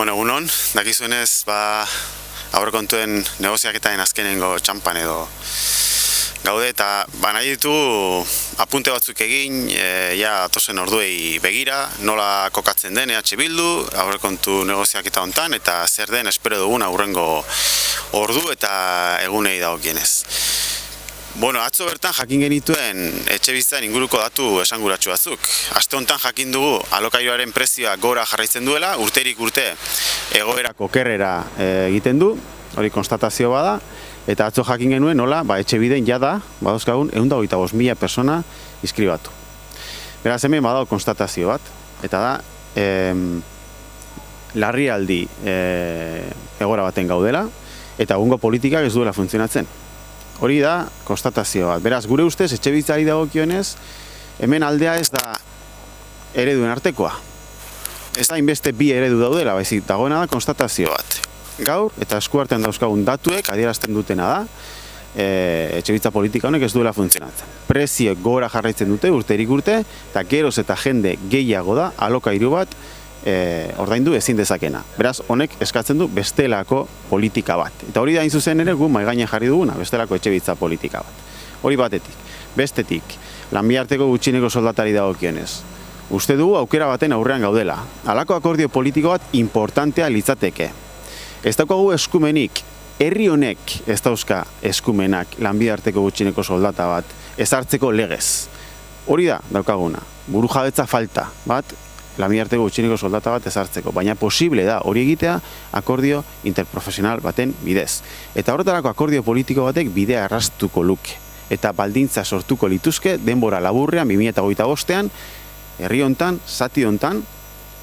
Bueno, egunon, dakizuenez, aurrekontuen negoziaketaren azkenengo txampan edo gaude eta nahi ditu apunte batzuk egin, ja atozen orduei begira, nola kokatzen den EH Bildu, aurrekontu negoziaketa hontan eta zer den espero dugun aurrengo ordu eta egunei dagokienez. Bueno, atzo bertan jakin genituen etxebizitzaren inguruko datu esanguratsu batzuk. Aste honetan jakin dugu alokairuaren prezioa gora jarraitzen duela, urterik urte egoerako okerrera egiten du, hori konstatazio bada, eta atzo jakin genuen nola, etxebiden jada, badauzkagun 125.000 persona inskribatu. Beraz hemen badago konstatazio bat, eta da, larrialdi egoera baten gaudela, eta egungo politikak ez duela funtzionatzen. Hori da konstatazio bat. Beraz, gure ustez, etxebizitzari dagokionez, hemen aldea ez da ereduen artekoa. Ez da inbeste bi eredu daudela, baizik dagoena da konstatazio bat. Gaur, eta eskuartean dauzkagun datuek adierazten dutena da, etxebizitza politika honek ez duela funtzionatzen. Prezioek gora jarraitzen dute urterik urte, eta geroz eta jende gehiago da alokairu bat ordaindu ezin dezakena. Beraz, honek eskatzen du bestelako politika bat. Eta hori da hain zuzen ere gu mahai gainean jarri duguna, bestelako etxebizitza politika bat. Hori batetik. Bestetik, lanbiarteko gutxieneko soldatari dagokionez. Uste dugu aukera baten aurrean gaudela. Halako akordio politiko bat importantea litzateke. Ez daukagu eskumenik, herri honek ez dauzka eskumenak lanbiarteko gutxieneko soldata bat ezartzeko legez. Hori da daukaguna. Burujabetza falta bat lanbiarteko gutxieneko soldata bat ezartzeko, baina posible da hori egitea akordio interprofesional baten bidez. Eta horretarako akordio politiko batek bidea erraztuko luke. Eta baldintza sortuko lituzke denbora laburrean 2025ean, herri hontan, zati hontan,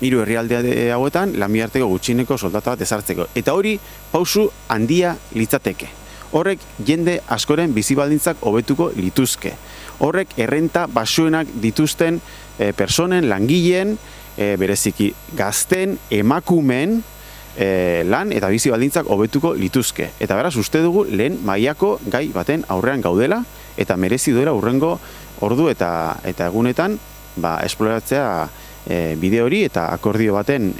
3 herrialde hauetan lanbiarteko gutxieneko soldata bat ezartzeko. Eta hori pausu handia litzateke. Horrek jende askoren bizi baldintzak hobetuko lituzke. Horrek errenta baxuenak dituzten personen, langileen, bereziki gazten, emakumeen lan eta bizi baldintzak hobetuko lituzke. Eta beraz, uste dugu lehen mailako gai baten aurrean gaudela eta merezi duela hurrengo ordu eta egunetan esploratzea bide hori eta akordio baten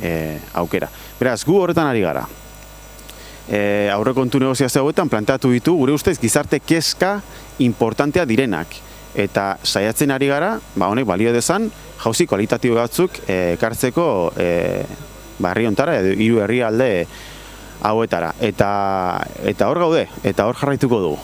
aukera. Beraz, gu horretan ari gara. Aurrekontu negoziazio hauetan planteatu ditu gure ustez gizarte kezka importantea direnak. Eta saiatzen ari gara, honek balio dezan, jauzi kualitatibo batzuk ekartzeko herri hontara edo 3 herrialde hauetara. Eta hor gaude, eta hor jarraituko dugu.